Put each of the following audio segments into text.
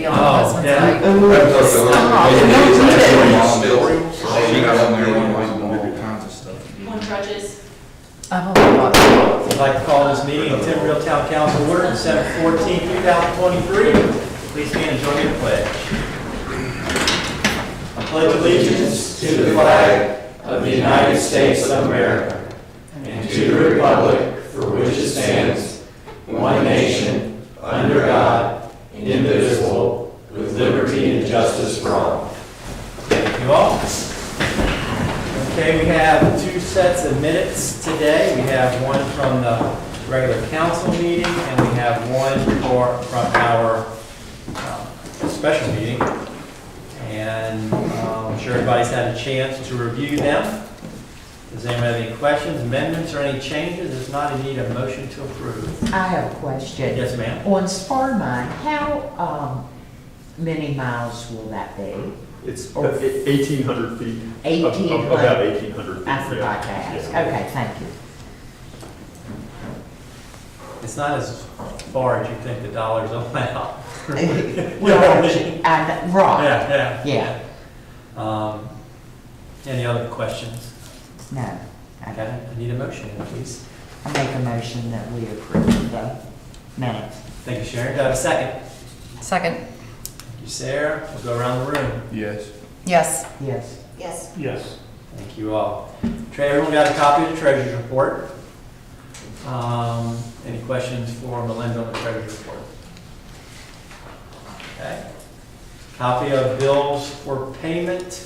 on Oh, the husband's yeah. side. She got on there all kinds of stuff. On grudges. I've only got, I'd like to call this meeting of Timberville Town Council order on 7/14/2023. Please stand and join me in the pledge. I pledge allegiance to the flag of the United States of America and to the republic for which it stands, one nation, under God, indivisible, with liberty and justice for all. Thank you all. Okay, we have two sets of minutes today. We have one from the regular council meeting, and we have one from our special meeting. And I'm sure everybody's had a chance to review them. Does anyone have any questions, amendments, or any changes? If not, I need a motion to approve. I have a question. Yes, ma'am. On Spar Mine, how many miles will that be? It's Or- 1,800 feet. 1,800? About 1,800 feet. I forgot to ask. Yeah. Okay, thank you. It's not as far as you think the dollars amount. Well, right, Yeah, yeah, Any other questions? no. Okay, I need a motion, please. I make a motion that we approve the minutes. Thank you, Sharon. Do I have a second? second, Thank you, Sarah. We'll go around the room. Yes. yes. Yes. Yes. Yes. Thank you all. Everyone got a copy of the treasurer's report. Any questions for Melinda on the treasurer's report? Okay. Copy of bills for payment.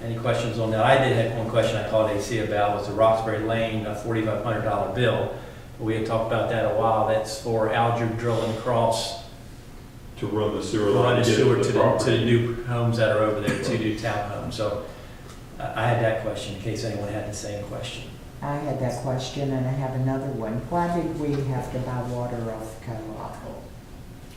Any questions on that? I did have one question I called AC about, was the Roxbury Lane, a $4,500 bill. We had talked about that a while. That's for Alger drilling across, To run the sewer line. run the get it sewer the to the property. new homes that are over there, two new townhomes. So I had that question in case anyone had the same question. I had that question and I have another one. Why did we have to buy water off the co-op?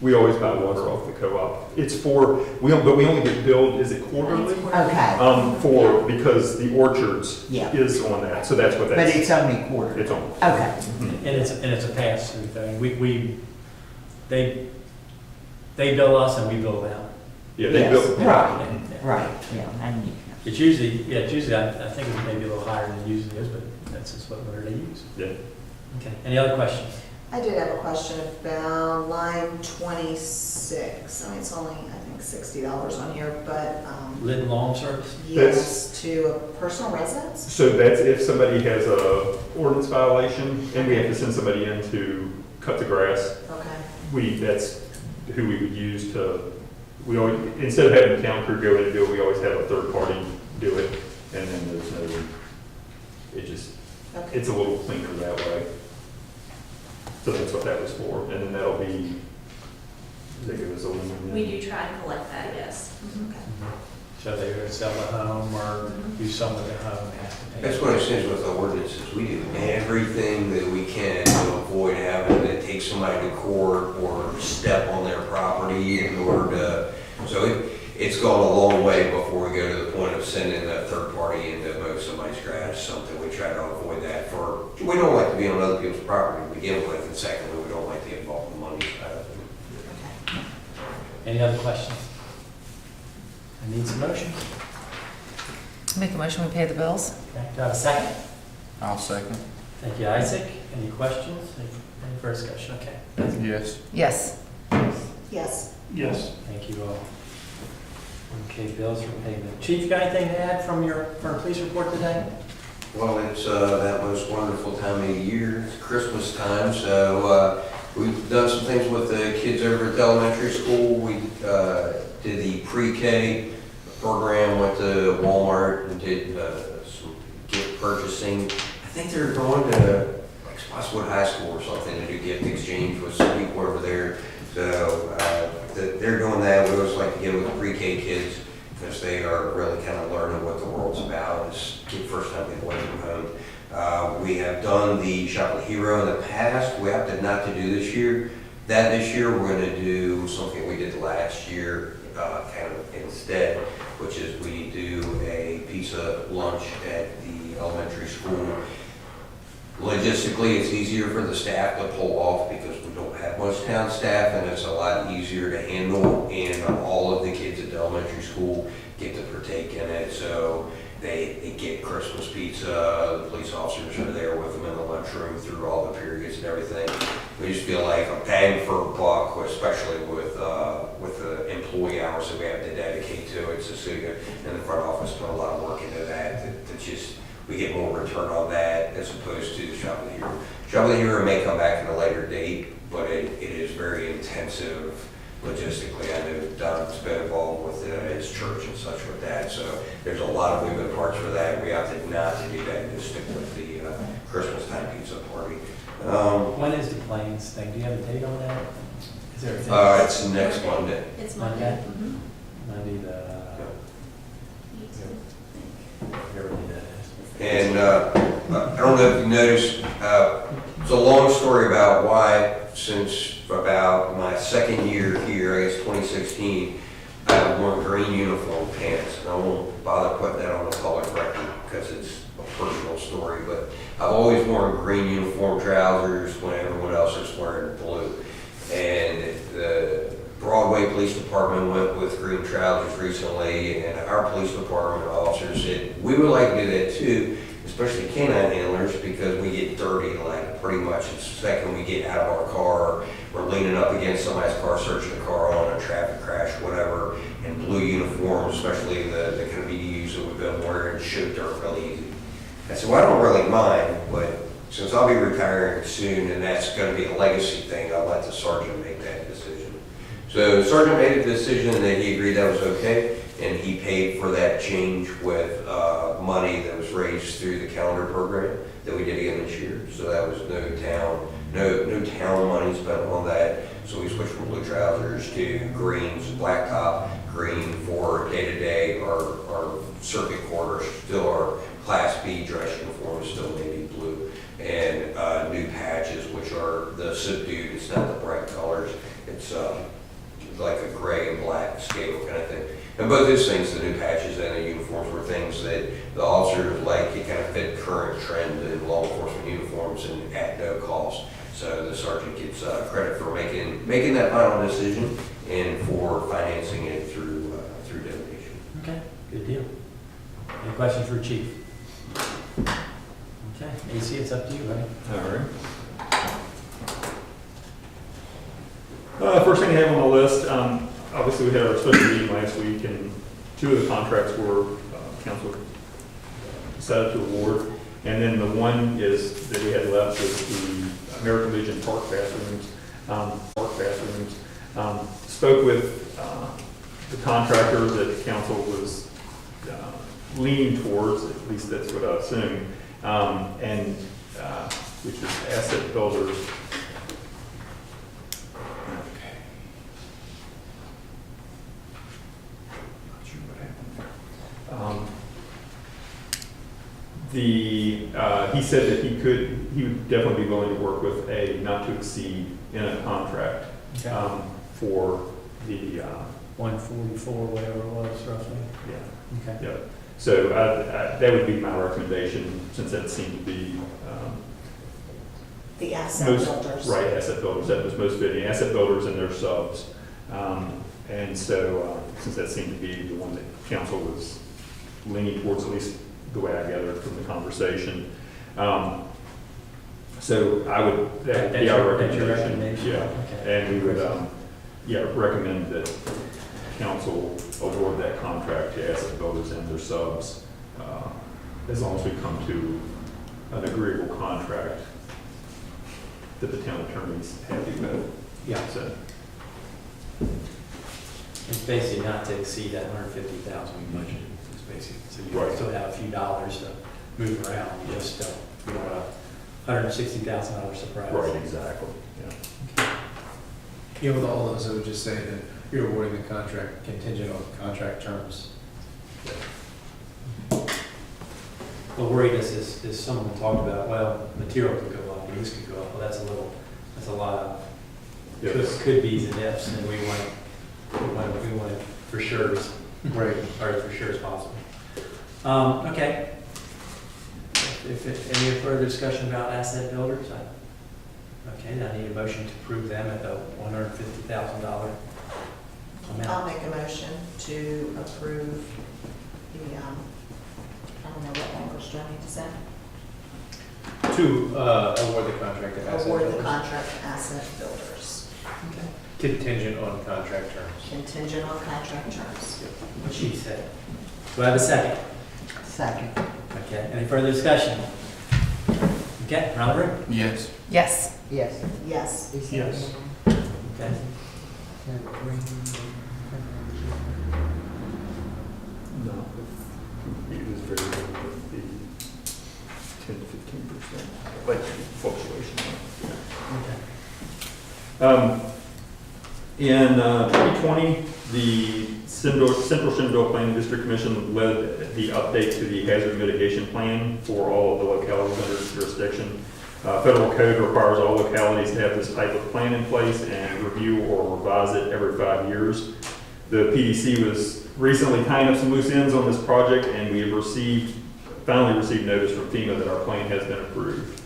We always buy water off the co-op. It's for, but we only get billed, is it quarterly? Okay, Because the orchards Yeah. is on that, so that's what but that's. it's only quarter. It's on. Okay, And it's a pass-through thing. They bill us and we bill them. Yeah, they Yes, bill. right. Yeah. right, yeah, I knew. It's usually, I think it's maybe a little higher than it usually is, but that's just what they use. Yeah. Okay, any other questions? I did have a question about line 26. I mean, it's only, I think, $60 on here, but, Lid lawn service? yes, to a personal residence? So that's if somebody has a ordinance violation and we have to send somebody in to cut the grass, Okay. that's who we would use to, we always, instead of having the town crew go in and do it, we always have a third party do it. And then there's no, Okay. it's a little cleaner that way. So that's what that was for. And then that'll be, I think it was aluminum. We do try to collect that, yes. Okay. So they're going to sell the home or do something with the home, they have to pay. That's what I said with the ordinances, we do everything that we can to avoid having to take somebody to court or step on their property in order to, so it's gone a long way before we go to the point of sending a third party in to mow somebody's grass, something we try to avoid that for. We don't like to be on other people's property to begin with, and secondly, we don't like to get involved in money side of it. Any other questions? I need some motions. Make a motion, we pay the bills? Okay, do I have a second? I'll second. Thank you, Isaac. Any questions? Any further discussion? Okay. Yes. Yes. Yes. Yes. Thank you all. Okay, bills for payment. Chief, you got anything to add from our police report today? Well, it's that most wonderful time of year, it's Christmas time, so we've done some things with the kids over at the elementary school. We did the pre-K program, went to Walmart and did some gift purchasing. I think they're going to like Spotswood High School or something to do gift exchange with some people over there. So they're doing that. We always like to get with the pre-K kids because they are really kind of learning what the world's about. It's the first time they've away from home. We have done the Shop with Hero in the past. We opted not to do this year. This year we're going to do something we did last year kind of instead, which is we do a pizza lunch at the elementary school. Logistically, it's easier for the staff to pull off because we don't have much town staff, and it's a lot easier to handle, and all of the kids at the elementary school get to partake in it, so they get Christmas pizza, the police officers are there with them in the lunchroom through all the periods and everything. We just feel like a bang for a buck, especially with the employee hours that we have to dedicate to it. So Suga and the front office put a lot of work into that just, we get more return on that as opposed to the Shop of the Hero. Shop of the Hero may come back at a later date, but it is very intensive logistically. I know Don's been involved with his church and such with that, so there's a lot of moving parts for that. We opted not to do that and just stick with the Christmas time pizza party. When is the Plains thing? Do you have a date on that? Is there a thing? It's next Monday. It's Monday. Monday? Monday the, whatever day that is. And I don't know if you noticed, it's a long story about why, since about my second year here, I guess 2016, I wore green uniform pants. And I won't bother putting that on the public record because it's a personal story, but I've always worn green uniform trousers when everyone else is wearing blue. And the Broadway Police Department went with green trousers recently, and our police department officers said, we would like to do that too, especially canine handlers, because we get dirty like pretty much the second we get out of our car. We're leaning up against somebody's car, searching the car on a traffic crash, whatever, and blue uniforms, especially the kind of BDUs that we've been wearing, show dirt really easy. I said, well, I don't really mind, but since I'll be retiring soon and that's going to be a legacy thing, I'll let the sergeant make that decision. So the sergeant made a decision that he agreed that was okay, and he paid for that change with money that was raised through the calendar program that we did again this year. So that was no town money spent on that. So we switched from blue trousers to greens, blacktop green for day-to-day. Our circuit court, still our Class B dress uniform is still navy blue. And new patches, which are the subdued, it's not the bright colors. It's like a gray and black scale kind of thing. And both those things, the new patches and the uniforms, were things that the officers like. It kind of fit current trend in law enforcement uniforms and at no cost. So the sergeant gets credit for making that final decision and for financing it through donation. Okay, good deal. Any questions for Chief? Okay, AC, it's up to you, buddy. All right. First thing I have on the list, obviously we had our special meeting last week, and two of the contracts were council decided to award. And then the one is that we had left is the American Legion park bathrooms. Spoke with the contractor that the council was leaning towards, at least that's what I assume, and which is Asset Builders. He said that he would definitely be willing to work with a not to exceed in a contract for the, 144, whatever it was roughly. yeah, Okay. yeah. So that would be my recommendation, since that seemed to be The asset most, builders. right, Asset Builders, that was most fitting, Asset Builders and their subs. And so, since that seemed to be the one that council was leaning towards, at least the way I gathered from the conversation. So I would, that would be our That's your recommendation. recommendation? Yeah, Okay. and we would, recommend that council award that contract to Asset Builders and their subs, as long as we come to an agreeable contract that the town attorney's happy with. Yeah. So, It's basically not to exceed that 150,000 we budgeted. It's basically, so you Right. still have a few dollars to move around. You just you don't want a $160,000 surprise. right, exactly, yeah. Yeah, with all those, I would just say that you're awarding the contract contingent on contract terms. The worriness is someone talked about, well, material could go up, use could go up. Well, that's a lot of Yes. could be's and ifs, and we want it for sure, Right. or for sure as possible. Okay. Any further discussion about asset builders? Okay, then I need a motion to approve them at the $150,000 I'll amount. make a motion to approve the, I don't know what language do I need to say? To award the contract to asset Award the builders. contract to asset builders, Contingent on contract terms. contingent on contract terms. What she said. Do I have a second? Second. Okay, any further discussion? Okay, round the room. Yes. Yes. Yes. Yes. Is that Yes. one? Okay. So bring- No, it was very good with the 10 to 15%, like fluctuation. In 2020, the Central Shenandoah Planning District Commission led the update to the hazard mitigation plan for all of the localities under its jurisdiction. Federal code requires all localities to have this type of plan in place and review or revise it every 5 years. The PDC was recently tying up some loose ends on this project, and we have finally received notice from FEMA that our plan has been approved.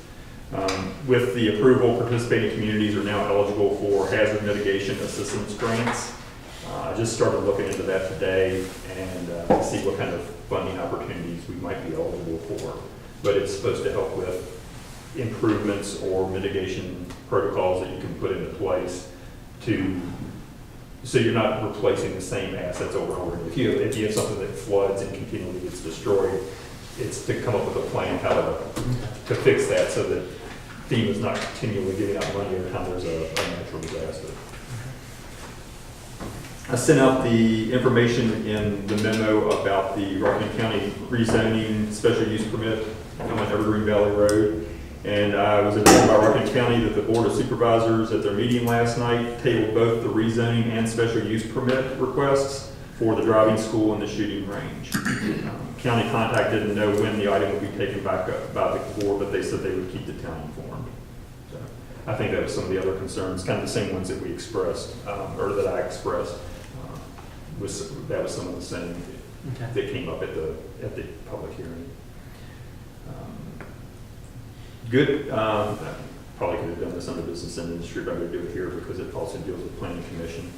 With the approval, participating communities are now eligible for hazard mitigation assistance grants. I just started looking into that today and to see what kind of funding opportunities we might be eligible for. But it's supposed to help with improvements or mitigation protocols that you can put into place so you're not replacing the same assets over and over. If you have something that floods and continually gets destroyed, it's to come up with a plan how to fix that so that FEMA's not continually giving out money every time there's a natural disaster. I sent out the information in the memo about the Rockingham County rezoning special use permit on Evergreen Valley Road. And I was informed by Rockingham County that the Board of Supervisors at their meeting last night tabled both the rezoning and special use permit requests for the driving school and the shooting range. County contact didn't know when the item would be taken back up by the board, but they said they would keep the town informed. So I think that was some of the other concerns, kind of the same ones that we expressed, or that I expressed. That was some of the same that came up at the public hearing. Good. Probably could have done this under business and industry, but I'm going to do it here because it also deals with planning commission.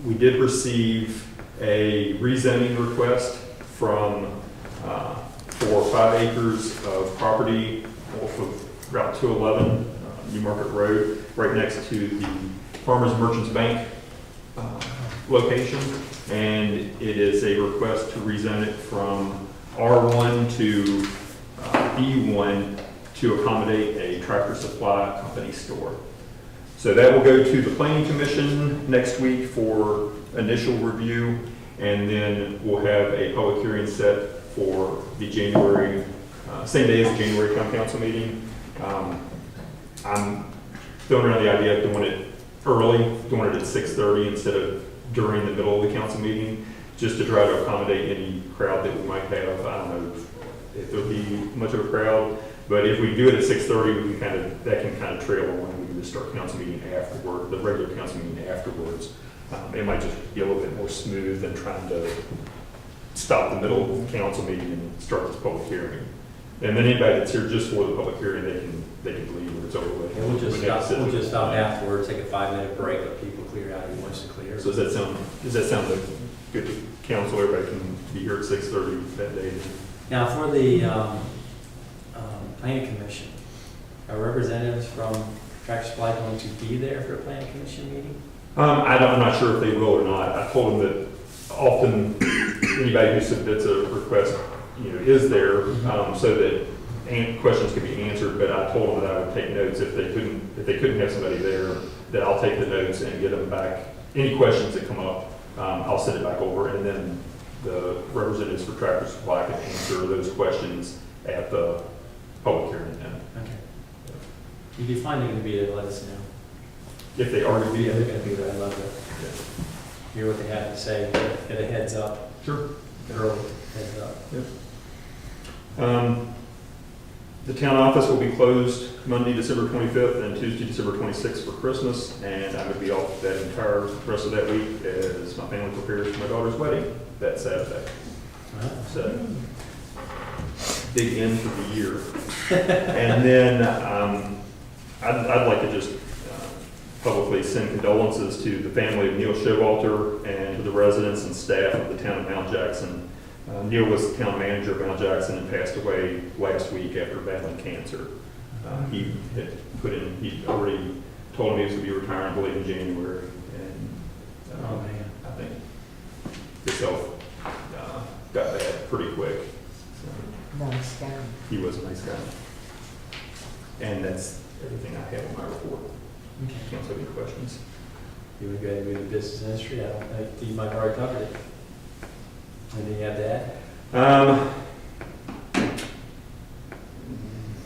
We did receive a rezoning request for 5 acres of property off of Route 211, New Market Road, right next to the Farmers Merchants Bank location. And it is a request to rezone it from R1 to B1 to accommodate a Tractor Supply Company store. So that will go to the Planning Commission next week for initial review, and then we'll have a public hearing set for the January, same day as the January County Council meeting. I'm throwing around the idea of doing it early, doing it at 6:30 instead of during the middle of the council meeting, just to try to accommodate any crowd that we might have. I don't know if there'll be much of a crowd. But if we do it at 6:30, we can that can kind of trail on. We can just start council meeting afterward, the regular council meeting afterwards. It might just be a little bit more smooth than trying to stop the middle of the council meeting and start this public hearing. And then anybody that's here just for the public hearing, they can leave when it's over with. We'll just stop afterwards, take a 5-minute break, let people clear out who wants to clear. So does that sound like good to council? Everybody can be here at 6:30 that day. Now, for the Planning Commission, are representatives from Tractor Supply going to be there for a Planning Commission meeting? I'm not sure if they will or not. I told them that often anybody who submits a request, is there, so that questions can be answered. But I told them that I would take notes if they couldn't have somebody there. That I'll take the notes and get them back. Any questions that come up, I'll send it back over, and then the representatives for Tractor Supply can answer those questions at the public hearing then. Okay. You'd be fine to be there, let us know. If they are to be. Yeah, they're going to be there. I'd love to hear what they have to say, get a heads up. Sure. Early heads up. The town office will be closed Monday, December 25th and Tuesday, December 26th for Christmas, and I'm going to be off that entire rest of that week as my family prepares for my daughter's wedding that Saturday. Wow. So big end to the year. And then I'd like to just publicly send condolences to the family of Neil Showalter and to the residents and staff of the town of Mount Jackson. Neil was the town manager of Mount Jackson and passed away last week after battling cancer. He had he already told me he was going to be retiring, I believe, in January. And Oh, man. I think his health got bad pretty quick. So Nice guy. he was a nice guy. And that's everything I have in my report. Okay. Council, have any questions? You want to go ahead and move to business and industry? I don't think, you might have already covered it. Anything you have to add?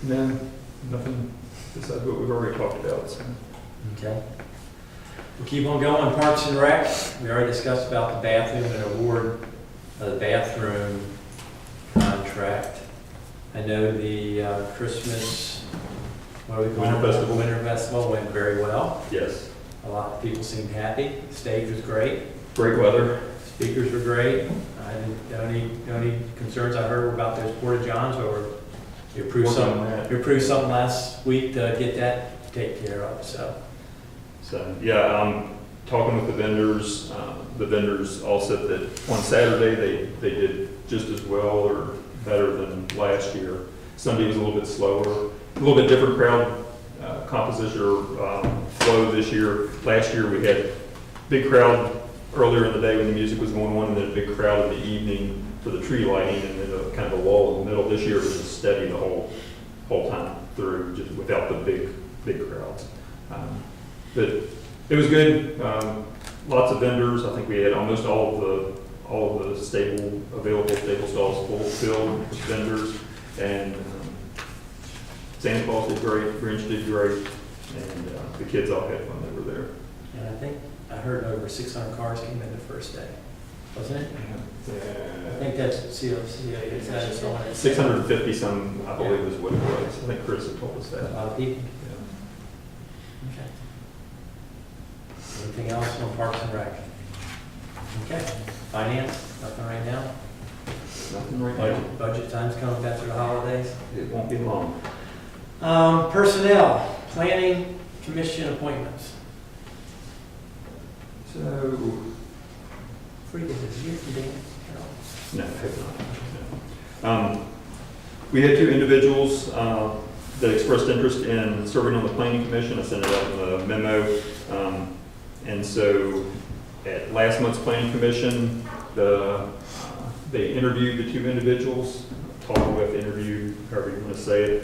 No, nothing besides what we've already talked about. So. Okay. We'll keep on going. Parks and Rec, we already discussed about the bathroom and award of the bathroom contract. I know the Christmas, what do we call it? Winter Festival. Winter Festival went very well. Yes, A lot of people seemed happy. The stage was great. great weather. Speakers were great. The only concerns I heard were about those porta johns, or you approved Working on some, that. you approved something last week to get that taken care of, so. So, yeah, I'm talking with the vendors. The vendors all said that on Saturday, they did just as well or better than last year. Sunday was a little bit slower, a little bit different crowd composition or flow this year. Last year, we had big crowd earlier in the day when the music was going on, and then a big crowd in the evening for the tree lighting, and then a kind of a lull in the middle. This year, it was just steady the whole time through, just without the big crowds. But it was good. Lots of vendors. I think we had almost all of the available stable stalls filled with vendors. And Santa Claus did great, Grinch did great, and the kids all had fun. They were there. And I think I heard over 600 cars came in the first day, wasn't it? I think that's COC. Is that just on it? 650 some, I believe, is what it was. I think Chris had told us A that. lot of people. Yeah. Okay. Anything else on Parks and Rec? Okay. Finance, nothing right now. Nothing right now. Budget time's coming after the holidays. It won't be long. Personnel, planning commission appointments. So, Before you get this, you Dan? no, I have not. No. We had two individuals that expressed interest in serving on the planning commission. I sent it out in the memo. And so at last month's planning commission, they interviewed the two individuals, talked with, interviewed, however you want to say it.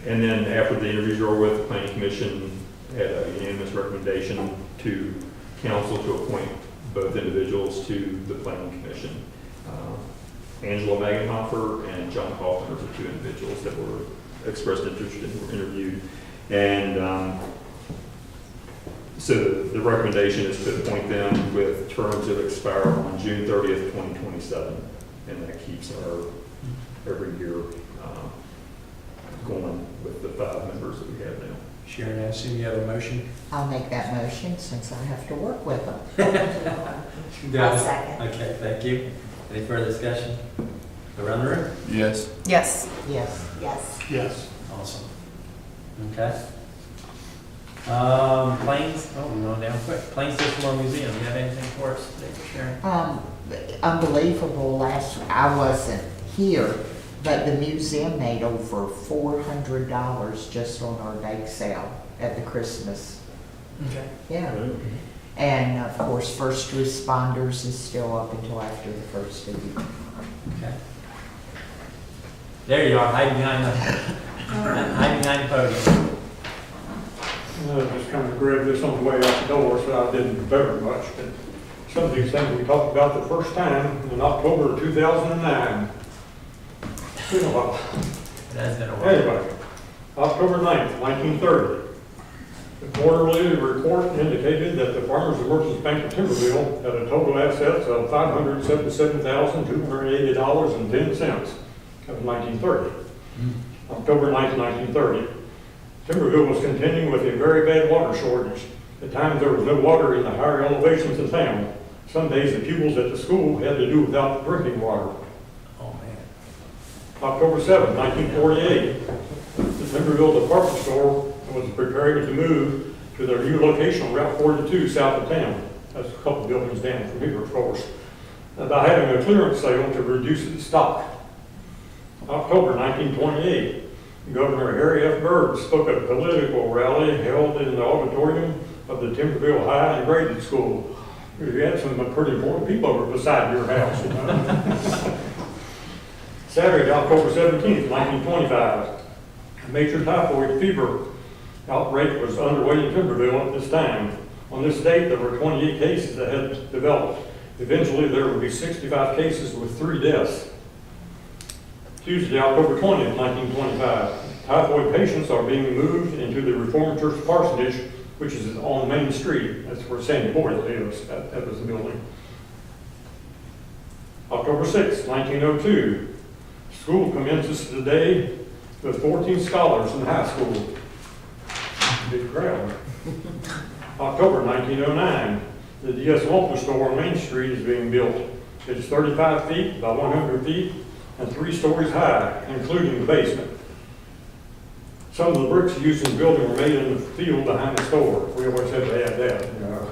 And then after the interviews were over with, the planning commission had a unanimous recommendation to council to appoint both individuals to the planning commission. Angela Megenhofer and John Kaufman are the two individuals that were expressed interest and were interviewed. And so the recommendation is to appoint them with terms that expire on June 30th, 2027. And that keeps our every year going with the 5 members that we have now. Sharon, I assume you have a motion? I'll make that motion since I have to work with them. I'll second. Okay, thank you. Any further discussion? Around the room? Yes. Yes. Yes. Yes. Yes. Awesome. Okay. Plains, oh, we're going down quick. Plains Digital Museum, you have anything for us today, Sharon? Unbelievable, I wasn't here, but the museum made over $400 just on our bake sale at the Christmas. Okay. Yeah. And of course, first responders is still up until after the first of the year. Okay. There you are, hiding behind the podium. Just kind of grabbed this on the way out the door, so I didn't very much, but some of these things we talked about the first time in October of 2009. It's been a while. That's been a while. Anyway, October 9th, 1930. The quarterly report indicated that the Farmers and Merchants Bank of Timberville had a total assets of $577,280.10. That was 1930. October 9th, 1930. Timberville was contending with a very bad water shortage. At times there was no water in the higher elevations of town. Some days the pupils at the school had to do without drinking water. Oh, man. October 7, 1948, the Timberville Department Store was preparing to move to their new location on Route 42 south of town. That's a couple buildings down from here, of course. By having a clearance sale to reduce its stock. October 1928, Governor Harry F. Byrd spoke at a political rally held in the auditorium of the Timberville High and Graded School. You had some pretty important people over beside your house, you know. Saturday, October 17th, 1925, a major typhoid fever outbreak was underway in Timberville at this time. On this date, there were 28 cases that had developed. Eventually, there would be 65 cases with 3 deaths. Tuesday, October 20th, 1925, typhoid patients are being moved into the Reformed Church Parsonage, which is on Main Street. That's where Sandy Boyd lives, at this building. October 6th, 1902, school commences today with 14 scholars in high school. Big crowd. October 1909, the D.S. Walker store on Main Street is being built. It's 35 feet by 100 feet and 3 stories high, including the basement. Some of the bricks used in the building were made in the field behind the store. We always had to add that. You know.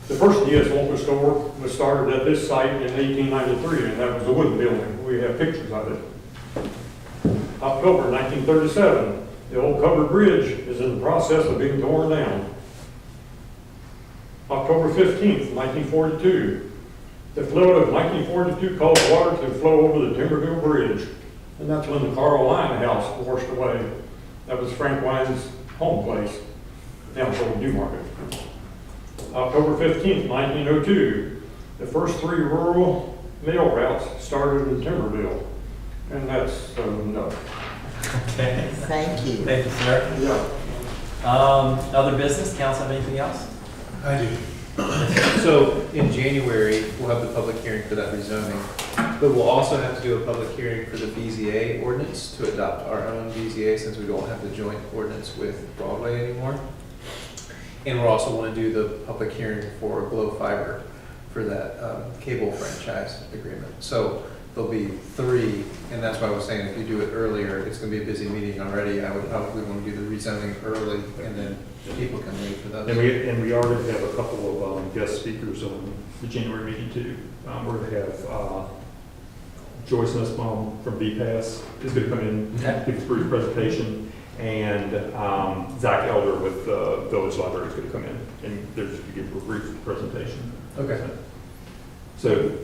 The first D.S. Walker store was started at this site in 1893, and that was a wooden building. We have pictures of it. October 1937, the old covered bridge is in the process of being torn down. October 15th, 1942, the flood of 1942 caused water to flow over the Timberville Bridge, and that's when the Carl Wine house washed away. That was Frank Wine's home place, down toward Newmarket. October 15th, 1902, the first 3 rural mail routes started in Timberville, and that's enough. Okay. Thank you. Thank you, sir. Yeah. Other business, council have anything else? I do. So in January, we'll have the public hearing for that rezoning, but we'll also have to do a public hearing for the BZA ordinance to adopt our own BZA since we don't have the joint ordinance with Broadway anymore. And we'll also want to do the public hearing for Glow Fiber for that cable franchise agreement. So there'll be 3, and that's why I was saying if you do it earlier, it's going to be a busy meeting already. I would probably want to do the rezoning early, and then people can wait for those. And we already have a couple of guest speakers on the January meeting too. We're going to have Joyce Nussbaum from VPAS is going to come in, give a brief presentation, and Zach Elder with the Village Library is going to come in, and they're just going to give a brief presentation. Okay. So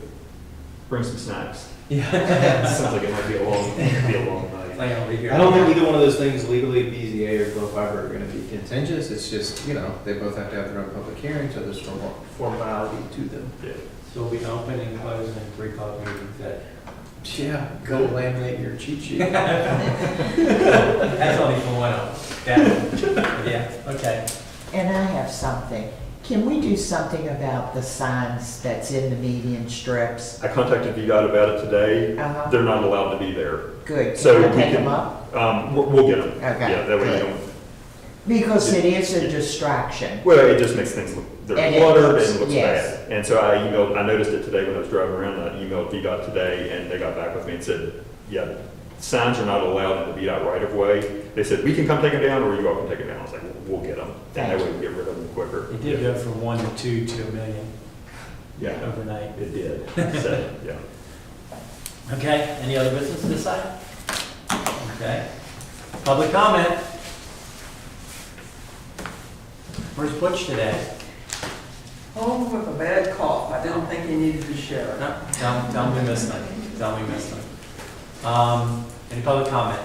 bring some snacks. Yeah. Sounds like it might be a long night. Like I'll be here. I don't think either one of those things legally, BZA or Glow Fiber, are going to be contentious. It's just, you know, they both have to have their own public hearing, so there's formality to them. Yeah. So we'll be opening and closing 3 public meetings that. Yeah, go laminate your cheat sheet. That's only for one of them. Yeah, okay. And I have something. Can we do something about the signs that's in the median strips? I contacted VDOT about it today. Uh-huh. They're not allowed to be there. Good. So Can I we take can- them up? We'll get them. Okay, Yeah, that way you good. don't. Because it is a distraction. Well, it just makes things look, they're And it cluttered looks- and it looks yes. bad. And so I noticed it today when I was driving around, I emailed VDOT today, and they got back with me and said, yeah, signs are not allowed in the VDOT right of way. They said, we can come take them down, or you all can take them down. I was like, we'll get them. And that way we can get rid of them quicker. It did go from 1 to 2 to 1 million Yeah, overnight. it did. So, yeah. Okay, any other business this side? Okay. Public comment. Where's Butch today? Home with a bad cough. I didn't think he needed to share it. No, tell me missed them. Tell me missed them. Any public comment?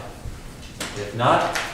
If not,